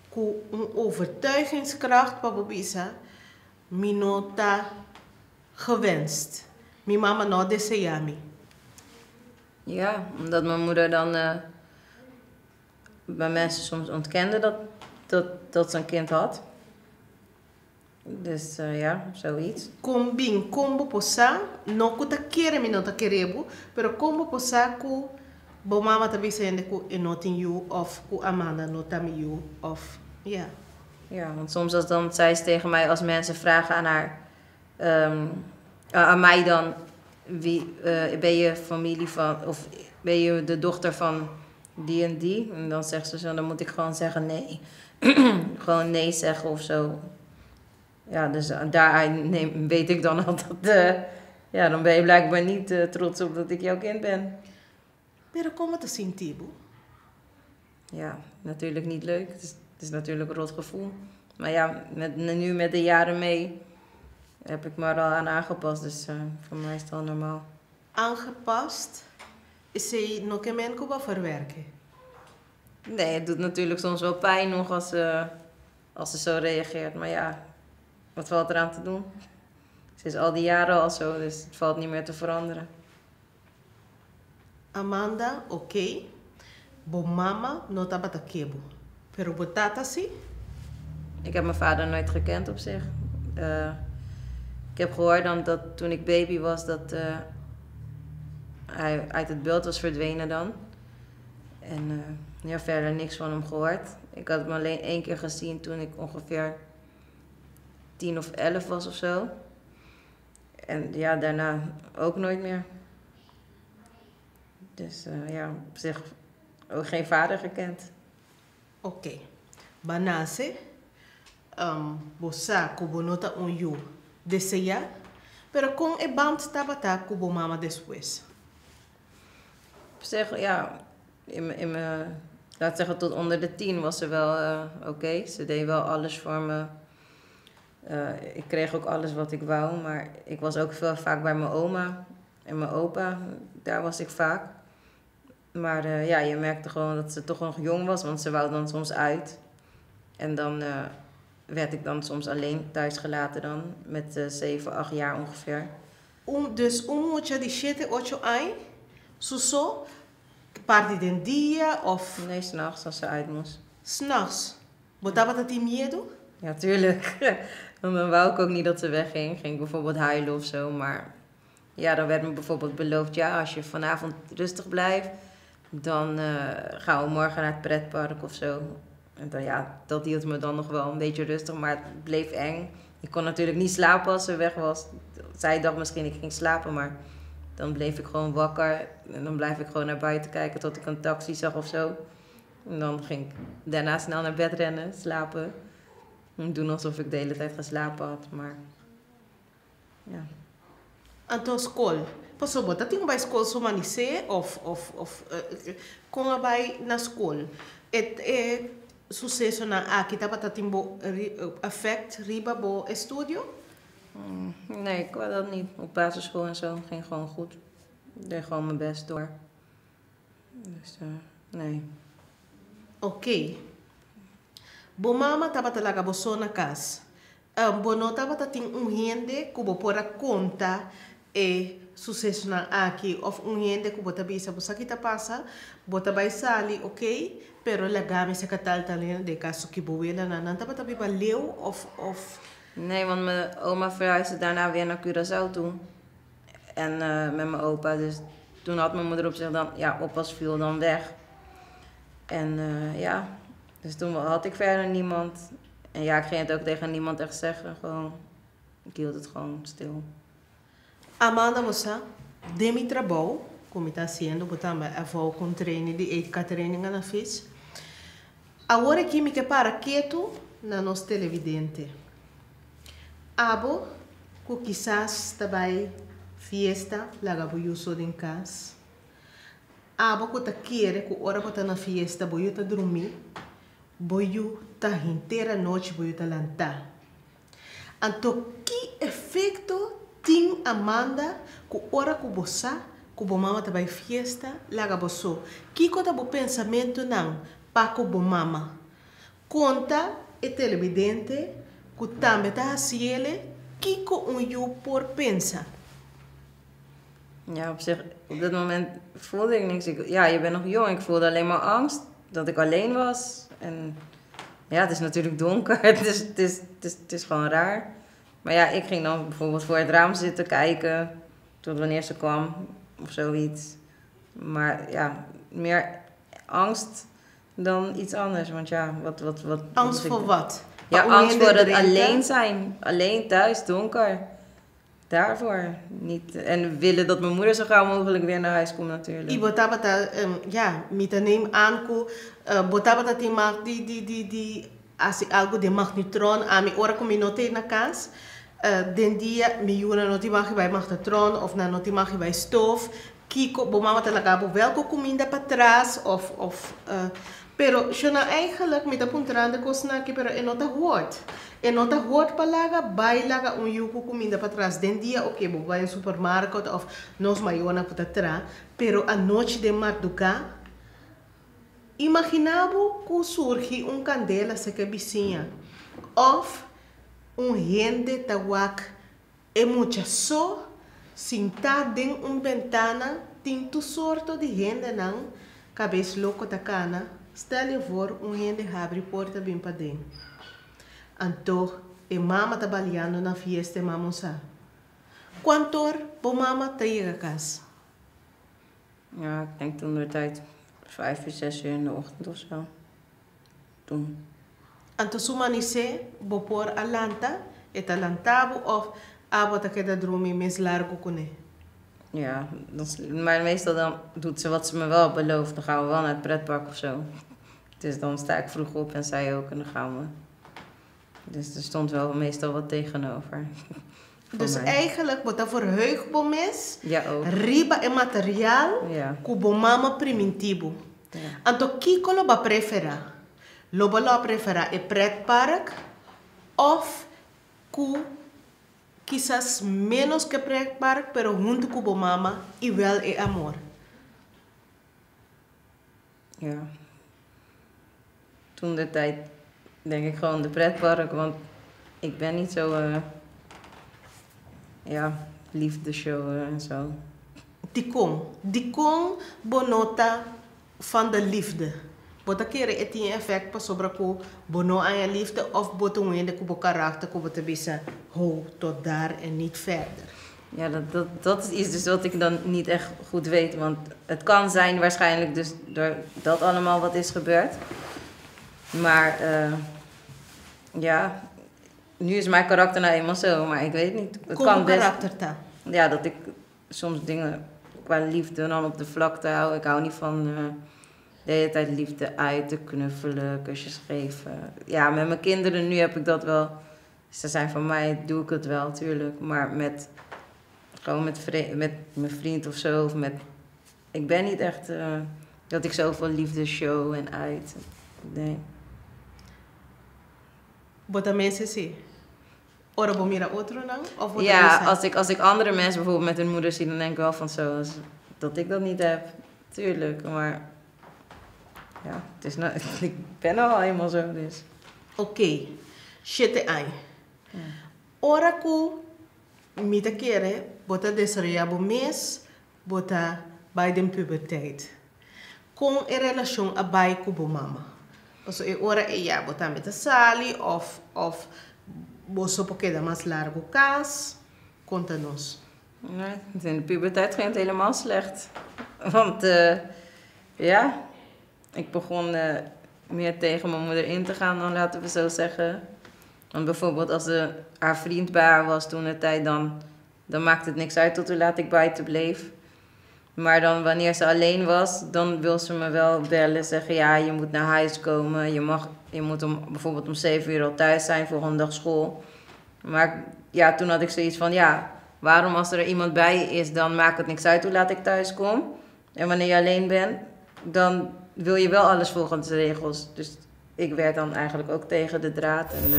ku overtuigingskracht pabobisa minota gewenst. Mijn mama no deseyami. Ja, omdat mijn moeder dan bij mensen soms ontkende dat ze een kind had. Dus ja, zoiets. Combin combo posa, no kuta kere minota kerebu, pero combo posa ku bo mama tabi sayende ku enotin you of ku Amanda notami you of ja. Ja, want soms dan zei ze tegen mij als mensen vragen aan haar, aan mij dan, wie ben je familie van, of ben je de dochter van die en die? En dan zegt ze zo, dan moet ik gewoon zeggen nee. Gewoon nee zeggen of zo. Ja, dus daaruit weet ik dan al dat, ja, dan ben je blijkbaar niet trots op dat ik jouw kind ben. Pero como te sintibu? Ja, natuurlijk niet leuk. Het is natuurlijk een rot gevoel. Maar ja, nu met de jaren mee heb ik me er al aan aangepast. Dus voor mij is het al normaal. Aangepast? Is ze nog een men kuba verwerken? Nee, het doet natuurlijk soms wel pijn nog als ze zo reageert. Maar ja, wat valt eraan te doen? Ze is al die jaren al zo, dus het valt niet meer te veranderen. Amanda, oké. Bo mama no tabata kebu. Pero bo tata si? Ik heb mijn vader nooit gekend op zich. Ik heb gehoord dan dat toen ik baby was, dat hij uit het beeld was verdwenen dan. En ja, verder niks van hem gehoord. Ik had hem alleen 1 keer gezien toen ik ongeveer 10 of 11 was of zo. En ja, daarna ook nooit meer. Dus ja, op zich ook geen vader gekend. Oké. Banase, bosa kubo nota on you. Deseja, pero con e band tabata kubo mama después. Op zich, ja, in mijn, laat zeggen tot onder de 10 was ze wel oké. Ze deed wel alles voor me. Ik kreeg ook alles wat ik wou, maar ik was ook vaak bij mijn oma en mijn opa. Daar was ik vaak. Maar ja, je merkte gewoon dat ze toch nog jong was, want ze wou dan soms uit. En dan werd ik dan soms alleen thuis gelaten dan, met 7, 8 jaar ongeveer. Dus moet je die 7, 8 jaar, zo, parte den dia of... Nee, s'nachts als ze uit moest. S'nachts? Botaba dat die miedo? Ja, tuurlijk. Dan wou ik ook niet dat ze wegging. Ging ik bijvoorbeeld huilen of zo. Maar ja, dan werd me bijvoorbeeld beloofd, ja, als je vanavond rustig blijft, dan gaan we morgen naar het pretpark of zo. En dan, ja, dat hield me dan nog wel een beetje rustig, maar het bleef eng. Ik kon natuurlijk niet slapen als ze weg was. Zij dacht misschien ik ging slapen, maar dan bleef ik gewoon wakker. En dan blijf ik gewoon naar buiten kijken tot ik een taxi zag of zo. En dan ging ik daarna snel naar bed rennen, slapen. En doen alsof ik de hele tijd geslapen had, maar ja. En toen school? Pas op, dat ging bij school zo manice of kon er bij naar school? Het sucesso na aqui tava tatimbo effect riba bo estudio? Nee, ik wou dat niet. Op basisschool en zo ging gewoon goed. Ik deed gewoon mijn best door. Dus nee. Oké. Bo mama tava talaga bo so na casa. Bo no tava tating gente kubo pora conta sucesso na aqui of gente kubo tabisa bo sakita pasa, bo tabay sali, oké? Pero lagami sa kataltalin de caso que boela na nanta pa tabi ba leeuw of Nee, want mijn oma verhuisde daarna weer naar Curaçao toe. En met mijn opa. Dus toen had mijn moeder op zich dan, ja, oppas viel dan weg. En ja, dus toen had ik verder niemand. En ja, ik ging het ook tegen niemand echt zeggen. Gewoon, ik hield het gewoon stil. Amanda moça, de mi trabalho, como está sendo, botando a avó com treino de ética training na fiz. Agora aqui me para quieto na nossa televidente. Abo, que quizás também fiesta, laga boiu só em casa. Abo que tá querer que hora botar na fiesta, boiu tá dormir, boiu tá inteira noite, boiu tá lantar. Então, que efeito tem Amanda que hora que você, que bo mama tá vai fiesta, laga boso? Que coisa bo pensamento não, pa que bo mama? Conta e televidente que também está haciendo kiko you por pensa. Ja, op zich, op dat moment voelde ik niks. Ja, je bent nog jong. Ik voelde alleen maar angst dat ik alleen was. En ja, het is natuurlijk donker. Het is gewoon raar. Maar ja, ik ging dan bijvoorbeeld voor het raam zitten kijken tot wanneer ze kwam of zoiets. Maar ja, meer angst dan iets anders. Want ja, wat Angst voor wat? Ja, angst voor het alleen zijn. Alleen thuis, donker. Daarvoor niet. En willen dat mijn moeder zo gauw mogelijk weer naar huis komt natuurlijk. I botaba ja, met een neem aanko, botaba dat die mag die als ik algo de magnetron aan mi ora kom note na kas. Den dia mi juna noti mag bij magnetron of na noti mag bij stoof. Kiko, bo mama talaga bo welke comida patras of pero shona eigenlijk met een puntrande kosnaki pero enota hoort. Enota hoort palaga bailaga yuku comida patras den dia okay bo vai supermarket of nos mayona patatra pero a noche de madrugada imaginabo que surge candela se que vizinha of gente tawak e mucha so sentado em ventana tem tu sorto de gente não cabeça louco da cana stel je voor gente abre porta bem para dentro então e mama trabalhando na fiesta mama sa quanto bo mama chega a casa. Ja, ik denk toen de tijd 5 uur, 6 uur in de ochtend of zo. Toen. Anto sumanise, bo por alanta, et alantabo of abo ta queda dromi mes largo kone. Ja, maar meestal dan doet ze wat ze me wel belooft. Dan gaan we wel naar het pretpark of zo. Dus dan sta ik vroeg op en zij ook en dan gaan we. Dus er stond wel meestal wat tegenover. Dus eigenlijk wat dat voor heugboom is, ja, ook. Riba en materiaal, ja. Kubo mama primitivo. Ja. Anto kiko lo ba prefera. Loba lo prefera e pretpark of ku quizás menos que pretpark, pero junto kubo mama y wel e amor. Ja. Toen de tijd denk ik gewoon de pretpark, want ik ben niet zo ja, liefdeshow en zo. Die kon bonota van de liefde. Bota kere het in effect pas sobre ko bono aan je liefde of boto wende ko karakter ko bota bisa ho tot daar en niet verder. Ja, dat is iets dus wat ik dan niet echt goed weet, want het kan zijn waarschijnlijk dus door dat allemaal wat is gebeurd. Maar ja, nu is mijn karakter nou eenmaal zo, maar ik weet niet. Het kan best. Karakter ta? Ja, dat ik soms dingen qua liefde dan op de vlakte hou. Ik hou niet van de hele tijd liefde uit te knuffelen, kusjes geven. Ja, met mijn kinderen nu heb ik dat wel. Ze zijn van mij, doe ik het wel natuurlijk. Maar gewoon met mijn vriend of zo. Of ik ben niet echt dat ik zoveel liefde show en uit. Nee. Bota mensen zie. Ora bomira otro dan? Of ja, als ik andere mensen bijvoorbeeld met hun moeder zie, dan denk ik wel van zo, dat ik dat niet heb. Tuurlijk, maar ja, het is nou, ik ben al helemaal zo dus. Oké, shit ai. Ora ku mita kere, bota desarrollabo mes, bota bij de puberteit. Com em relação a bai kubo mama. Also e ora e ja bota met de sali of boso porque da mais largo cas. Conta-nos. Nee, in de puberteit ging het helemaal slecht. Want ja, ik begon meer tegen mijn moeder in te gaan dan, laten we zo zeggen. Want bijvoorbeeld als haar vriend bij haar was toen de tijd, dan maakte het niks uit tot hoe laat ik buiten bleef. Maar dan wanneer ze alleen was, dan wil ze me wel bellen, zeggen ja, je moet naar huis komen. Je moet bijvoorbeeld om 7 uur al thuis zijn voor een dag school. Maar ja, toen had ik zoiets van ja, waarom als er iemand bij je is, dan maakt het niks uit hoe laat ik thuis kom. En wanneer je alleen bent, dan wil je wel alles volgens de regels. Dus ik werd dan eigenlijk ook tegen de draad. En,